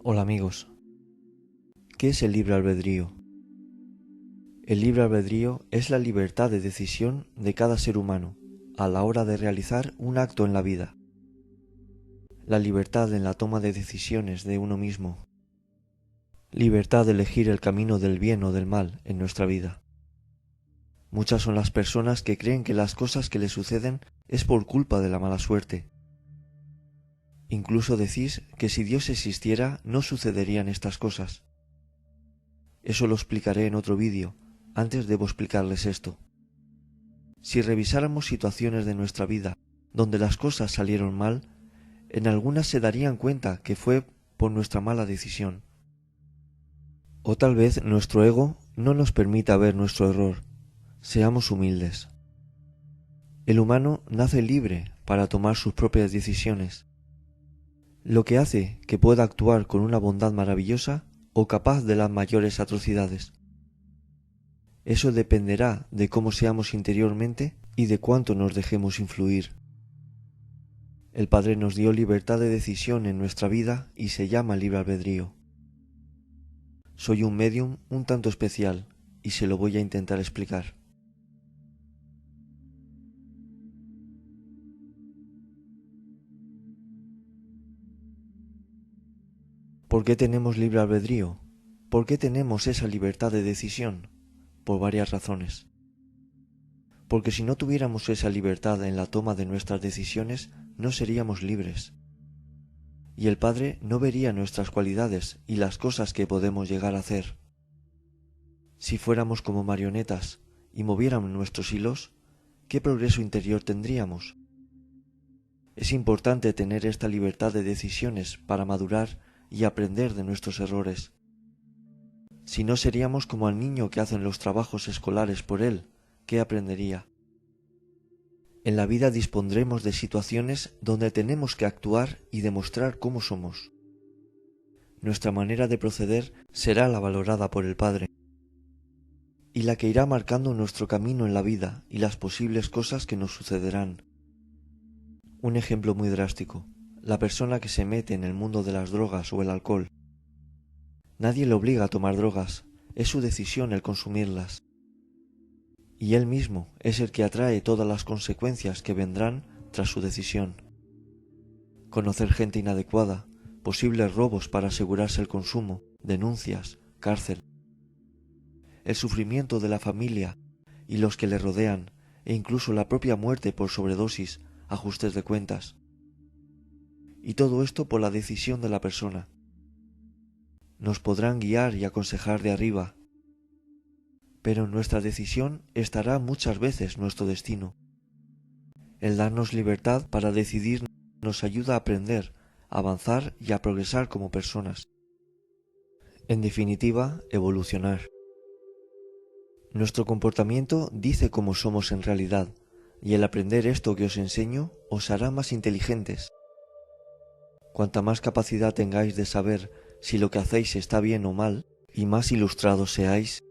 Hola amigos, ¿qué es el libre albedrío? El libre albedrío es la libertad de decisión de cada ser humano a la hora de realizar un acto en la vida. La libertad en la toma de decisiones de uno mismo. Libertad de elegir el camino del bien o del mal en nuestra vida. Muchas son las personas que creen que las cosas que les suceden es por culpa de la mala suerte. Incluso decís que si Dios existiera no sucederían estas cosas. Eso lo explicaré en otro vídeo. Antes debo explicarles esto. Si revisáramos situaciones de nuestra vida donde las cosas salieron mal, en algunas se darían cuenta que fue por nuestra mala decisión. O tal vez nuestro ego no nos permita ver nuestro error. Seamos humildes. El humano nace libre para tomar sus propias decisiones, lo que hace que pueda actuar con una bondad maravillosa o capaz de las mayores atrocidades. Eso dependerá de cómo seamos interiormente y de cuánto nos dejemos influir. El Padre nos dio libertad de decisión en nuestra vida y se llama libre albedrío. Soy un médium un tanto especial y se lo voy a intentar explicar. ¿Por qué tenemos libre albedrío? ¿Por qué tenemos esa libertad de decisión? Por varias razones. Porque si no tuviéramos esa libertad en la toma de nuestras decisiones, no seríamos libres. Y el Padre no vería nuestras cualidades y las cosas que podemos llegar a hacer. Si fuéramos como marionetas y moviéramos nuestros hilos, ¿qué progreso interior tendríamos? Es importante tener esta libertad de decisiones para madurar y aprender de nuestros errores. Si no, seríamos como al niño que hacen los trabajos escolares por él, ¿qué aprendería? En la vida dispondremos de situaciones donde tenemos que actuar y demostrar cómo somos. Nuestra manera de proceder será la valorada por el Padre, y la que irá marcando nuestro camino en la vida y las posibles cosas que nos sucederán. Un ejemplo muy drástico: la persona que se mete en el mundo de las drogas o el alcohol. Nadie le obliga a tomar drogas, es su decisión el consumirlas. Y él mismo es el que atrae todas las consecuencias que vendrán tras su decisión. Conocer gente inadecuada, posibles robos para asegurarse el consumo, denuncias, cárcel. El sufrimiento de la familia y los que le rodean, e incluso la propia muerte por sobredosis, ajustes de cuentas. Y todo esto por la decisión de la persona. Nos podrán guiar y aconsejar de arriba, pero en nuestra decisión estará muchas veces nuestro destino. El darnos libertad para decidir nos ayuda a aprender, a avanzar y a progresar como personas. En definitiva, evolucionar. Nuestro comportamiento dice cómo somos en realidad, y el aprender esto que os enseño os hará más inteligentes. Cuanta más capacidad tengáis de saber si lo que hacéis está bien o mal, y más ilustrados seáis,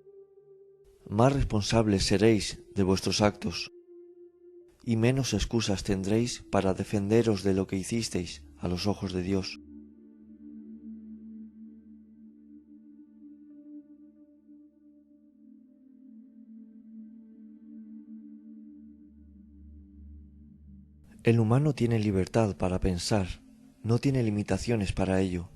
más responsables seréis de vuestros actos, y menos excusas tendréis para defenderos de lo que hicisteis a los ojos de Dios. El humano tiene libertad para pensar, no tiene limitaciones para ello,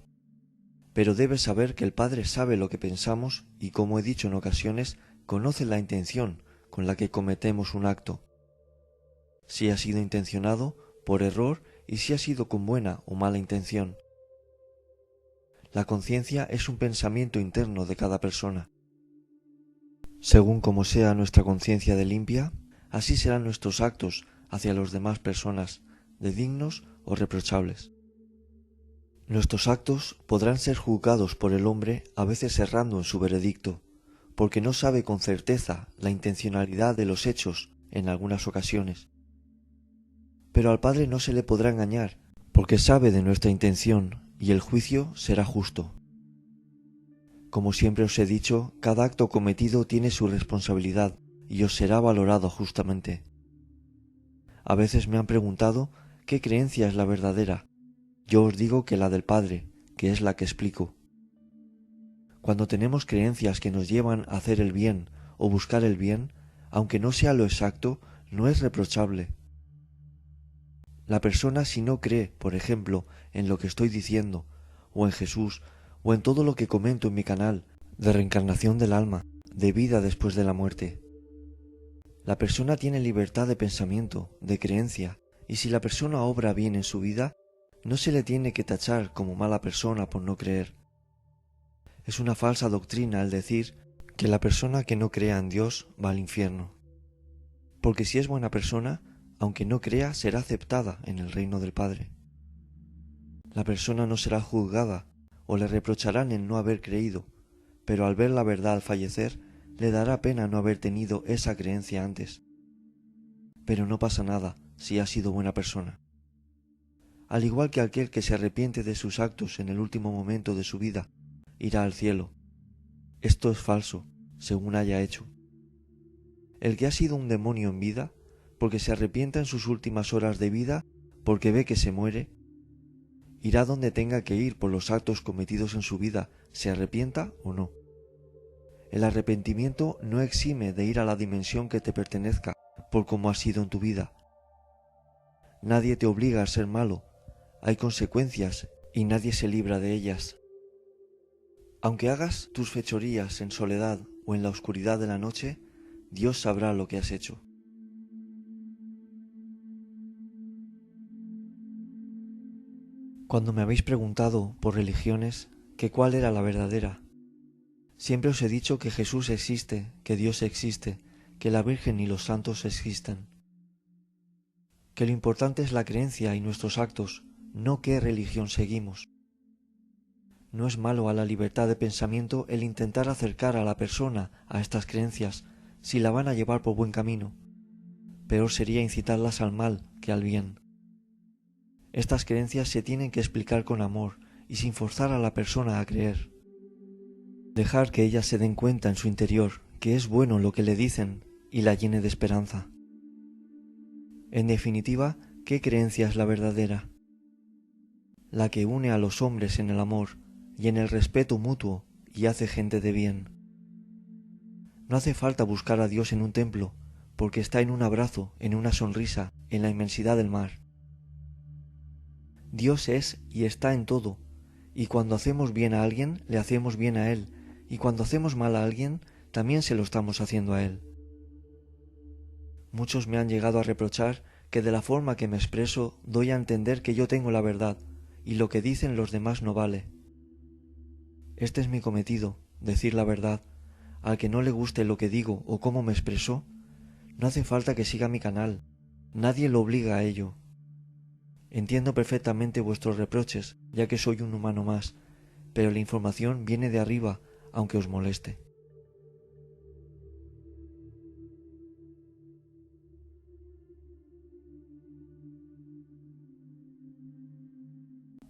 pero debe saber que el Padre sabe lo que pensamos y, como he dicho en ocasiones, conoce la intención con la que cometemos un acto, si ha sido intencionado, por error, y si ha sido con buena o mala intención. La conciencia es un pensamiento interno de cada persona. Según como sea nuestra conciencia de limpia, así serán nuestros actos hacia las demás personas, de dignos o reprochables. Nuestros actos podrán ser juzgados por el hombre a veces errando en su veredicto, porque no sabe con certeza la intencionalidad de los hechos en algunas ocasiones. Pero al Padre no se le podrá engañar, porque sabe de nuestra intención y el juicio será justo. Como siempre os he dicho, cada acto cometido tiene su responsabilidad y os será valorado justamente. A veces me han preguntado qué creencia es la verdadera. Yo os digo que la del Padre, que es la que explico. Cuando tenemos creencias que nos llevan a hacer el bien o buscar el bien, aunque no sea lo exacto, no es reprochable. La persona, si no cree, por ejemplo, en lo que estoy diciendo, o en Jesús, o en todo lo que comento en mi canal, de reencarnación del alma, de vida después de la muerte. La persona tiene libertad de pensamiento, de creencia, y si la persona obra bien en su vida, no se le tiene que tachar como mala persona por no creer. Es una falsa doctrina el decir que la persona que no crea en Dios va al infierno. Porque si es buena persona, aunque no crea, será aceptada en el reino del Padre. La persona no será juzgada o le reprocharán el no haber creído, pero al ver la verdad al fallecer, le dará pena no haber tenido esa creencia antes. Pero no pasa nada si ha sido buena persona. Al igual que aquel que se arrepiente de sus actos en el último momento de su vida, irá al cielo. Esto es falso, según haya hecho. El que ha sido un demonio en vida, porque se arrepienta en sus últimas horas de vida, porque ve que se muere, irá donde tenga que ir por los actos cometidos en su vida, se arrepienta o no. El arrepentimiento no exime de ir a la dimensión que te pertenezca por cómo has sido en tu vida. Nadie te obliga a ser malo, hay consecuencias y nadie se libra de ellas. Aunque hagas tus fechorías en soledad o en la oscuridad de la noche, Dios sabrá lo que has hecho. Cuando me habéis preguntado por religiones que cuál era la verdadera, siempre os he dicho que Jesús existe, que Dios existe, que la Virgen y los santos existen. Que lo importante es la creencia y nuestros actos, no qué religión seguimos. No es malo a la libertad de pensamiento el intentar acercar a la persona a estas creencias si la van a llevar por buen camino. Peor sería incitarlas al mal que al bien. Estas creencias se tienen que explicar con amor y sin forzar a la persona a creer. Dejar que ellas se den cuenta en su interior que es bueno lo que le dicen y la llene de esperanza. En definitiva, ¿qué creencia es la verdadera? La que une a los hombres en el amor y en el respeto mutuo y hace gente de bien. No hace falta buscar a Dios en un templo, porque está en un abrazo, en una sonrisa, en la inmensidad del mar. Dios es y está en todo, y cuando hacemos bien a alguien, le hacemos bien a Él, y cuando hacemos mal a alguien, también se lo estamos haciendo a Él. Muchos me han llegado a reprochar que de la forma que me expreso doy a entender que yo tengo la verdad, y lo que dicen los demás no vale. Este es mi cometido, decir la verdad. Al que no le guste lo que digo o cómo me expreso, no hace falta que siga mi canal, nadie lo obliga a ello. Entiendo perfectamente vuestros reproches, ya que soy un humano más, pero la información viene de arriba, aunque os moleste.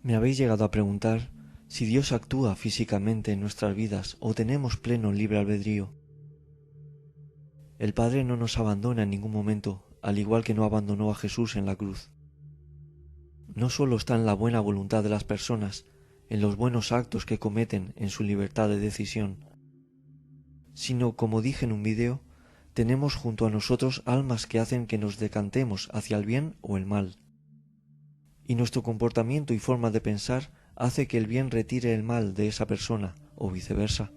Me habéis llegado a preguntar si Dios actúa físicamente en nuestras vidas o tenemos pleno libre albedrío. El Padre no nos abandona en ningún momento, al igual que no abandonó a Jesús en la cruz. No solo está en la buena voluntad de las personas, en los buenos actos que cometen en su libertad de decisión, sino, como dije en un vídeo, tenemos junto a nosotros almas que hacen que nos decantemos hacia el bien o el mal. Y nuestro comportamiento y forma de pensar hace que el bien retire el mal de esa persona, o viceversa.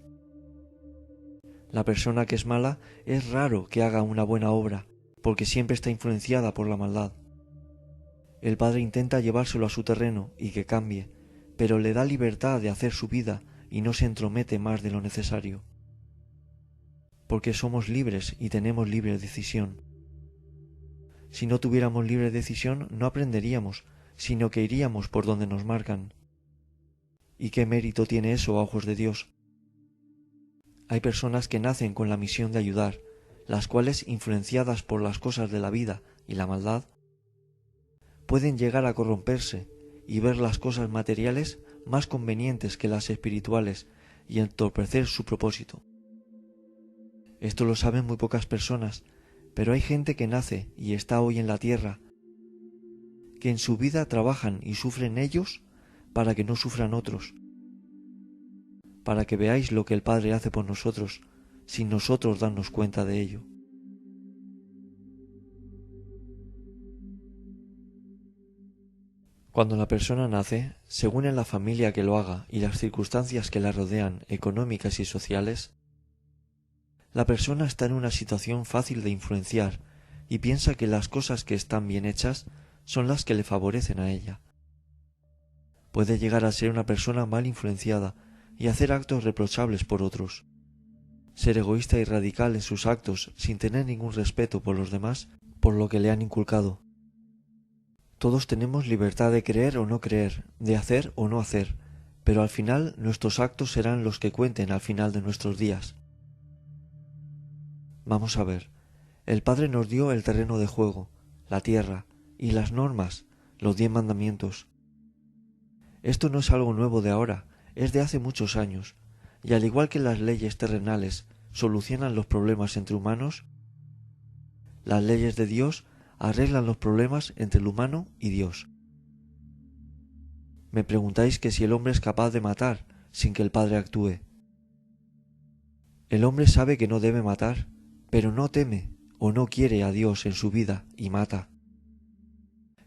La persona que es mala es raro que haga una buena obra, porque siempre está influenciada por la maldad. El Padre intenta llevárselo a su terreno y que cambie, pero le da libertad de hacer su vida y no se entromete más de lo necesario. Porque somos libres y tenemos libre decisión. Si no tuviéramos libre decisión, no aprenderíamos, sino que iríamos por donde nos marcan. ¿Y qué mérito tiene eso a ojos de Dios? Hay personas que nacen con la misión de ayudar, las cuales, influenciadas por las cosas de la vida y la maldad, pueden llegar a corromperse y ver las cosas materiales más convenientes que las espirituales y entorpecer su propósito. Esto lo saben muy pocas personas, pero hay gente que nace y está hoy en la tierra, que en su vida trabajan y sufren ellos para que no sufran otros, para que veáis lo que el Padre hace por nosotros, sin nosotros darnos cuenta de ello. Cuando la persona nace, según en la familia que lo haga y las circunstancias que la rodean, económicas y sociales, la persona está en una situación fácil de influenciar y piensa que las cosas que están bien hechas son las que le favorecen a ella. Puede llegar a ser una persona mal influenciada y hacer actos reprochables por otros, ser egoísta y radical en sus actos sin tener ningún respeto por los demás por lo que le han inculcado. Todos tenemos libertad de creer o no creer, de hacer o no hacer, pero al final nuestros actos serán los que cuenten al final de nuestros días. Vamos a ver, el Padre nos dio el terreno de juego, la tierra y las normas, los 10 mandamientos. Esto no es algo nuevo de ahora, es de hace muchos años, y al igual que las leyes terrenales solucionan los problemas entre humanos, las leyes de Dios arreglan los problemas entre el humano y Dios. Me preguntáis que si el hombre es capaz de matar sin que el Padre actúe. El hombre sabe que no debe matar, pero no teme o no quiere a Dios en su vida y mata.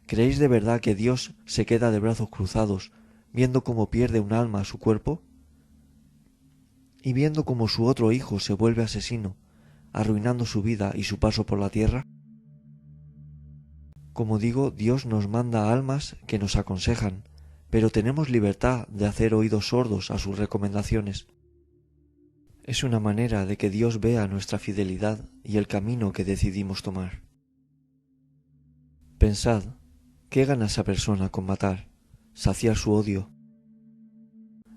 ¿Creéis de verdad que Dios se queda de brazos cruzados viendo cómo pierde un alma a su cuerpo? ¿Y viendo cómo su otro hijo se vuelve asesino, arruinando su vida y su paso por la tierra? Como digo, Dios nos manda almas que nos aconsejan, pero tenemos libertad de hacer oídos sordos a sus recomendaciones. Es una manera de que Dios vea nuestra fidelidad y el camino que decidimos tomar. Pensad, ¿qué gana esa persona con matar, saciar su odio?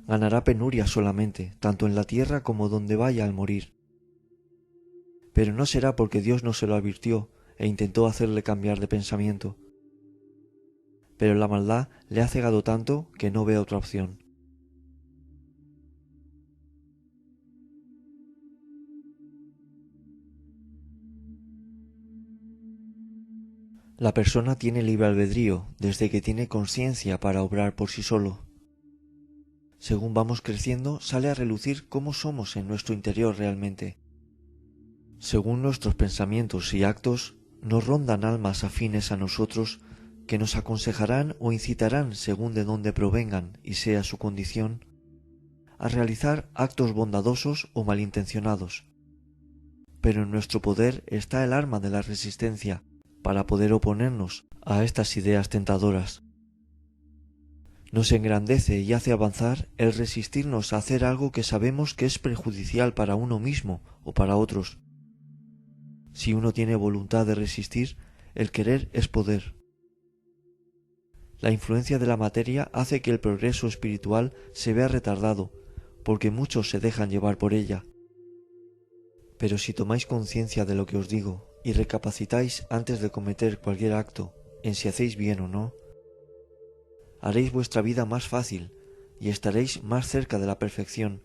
Ganará penuria solamente, tanto en la tierra como donde vaya al morir. Pero no será porque Dios no se lo advirtió e intentó hacerle cambiar de pensamiento. Pero la maldad le ha cegado tanto que no ve otra opción. La persona tiene libre albedrío desde que tiene conciencia para obrar por sí solo. Según vamos creciendo, sale a relucir cómo somos en nuestro interior realmente. Según nuestros pensamientos y actos, nos rondan almas afines a nosotros que nos aconsejarán o incitarán según de dónde provengan y sea su condición, a realizar actos bondadosos o malintencionados. Pero en nuestro poder está el arma de la resistencia para poder oponernos a estas ideas tentadoras. Nos engrandece y hace avanzar el resistirnos a hacer algo que sabemos que es perjudicial para uno mismo o para otros. Si uno tiene voluntad de resistir, el querer es poder. La influencia de la materia hace que el progreso espiritual se vea retardado, porque muchos se dejan llevar por ella. Pero si tomáis conciencia de lo que os digo y recapacitáis antes de cometer cualquier acto en si hacéis bien o no, haréis vuestra vida más fácil y estaréis más cerca de la perfección,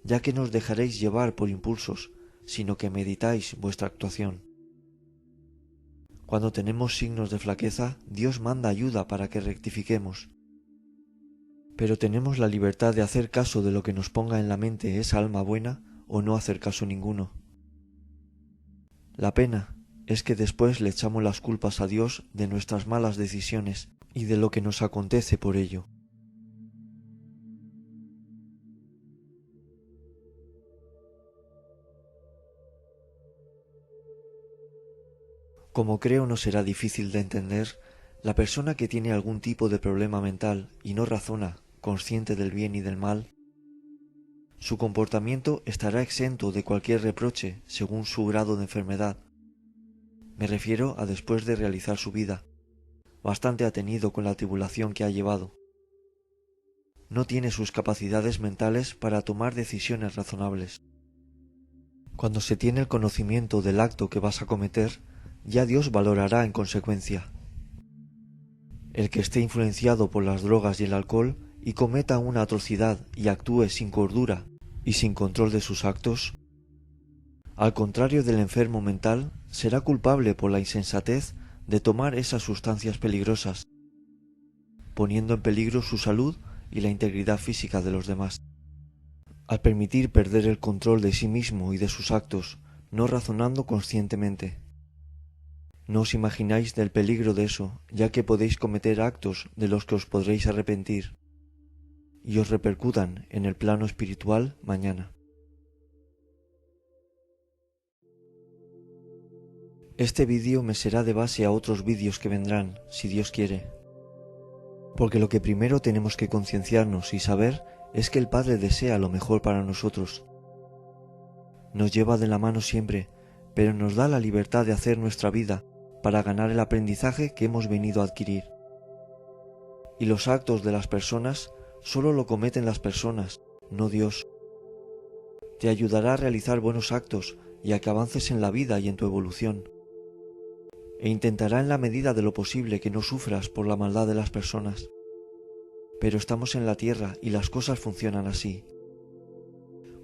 ya que no os dejaréis llevar por impulsos, sino que meditáis vuestra actuación. Cuando tenemos signos de flaqueza, Dios manda ayuda para que rectifiquemos. Pero tenemos la libertad de hacer caso de lo que nos ponga en la mente esa alma buena o no hacer caso ninguno. La pena es que después le echamos las culpas a Dios de nuestras malas decisiones y de lo que nos acontece por ello. Como creo no será difícil de entender, la persona que tiene algún tipo de problema mental y no razona, consciente del bien y del mal, su comportamiento estará exento de cualquier reproche según su grado de enfermedad. Me refiero a después de realizar su vida. Bastante ha tenido con la tribulación que ha llevado. No tiene sus capacidades mentales para tomar decisiones razonables. Cuando se tiene el conocimiento del acto que vas a cometer, ya Dios valorará en consecuencia. El que esté influenciado por las drogas y el alcohol y cometa una atrocidad y actúe sin cordura y sin control de sus actos, al contrario del enfermo mental, será culpable por la insensatez de tomar esas sustancias peligrosas, poniendo en peligro su salud y la integridad física de los demás. al permitir perder el control de sí mismo y de sus actos, no razonando conscientemente. No os imagináis del peligro de eso, ya que podéis cometer actos de los que os podréis arrepentir y os repercutan en el plano espiritual mañana. Este vídeo me será de base a otros vídeos que vendrán, si Dios quiere. Porque lo que primero tenemos que concienciarnos y saber es que el Padre desea lo mejor para nosotros. Nos lleva de la mano siempre, pero nos da la libertad de hacer nuestra vida para ganar el aprendizaje que hemos venido a adquirir. Y los actos de las personas solo lo cometen las personas, no Dios. Te ayudará a realizar buenos actos y a que avances en la vida y en tu evolución. E intentará en la medida de lo posible que no sufras por la maldad de las personas. Pero estamos en la tierra y las cosas funcionan así.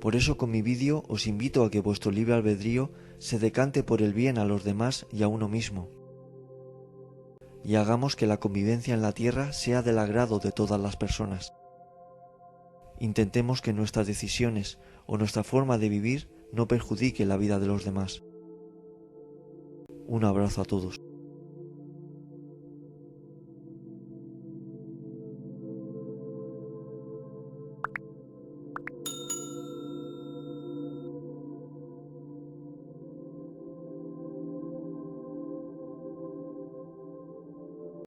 Por eso con mi vídeo os invito a que vuestro libre albedrío se decante por el bien a los demás y a uno mismo. Y hagamos que la convivencia en la tierra sea del agrado de todas las personas. Intentemos que nuestras decisiones o nuestra forma de vivir no perjudique la vida de los demás. Un abrazo a todos.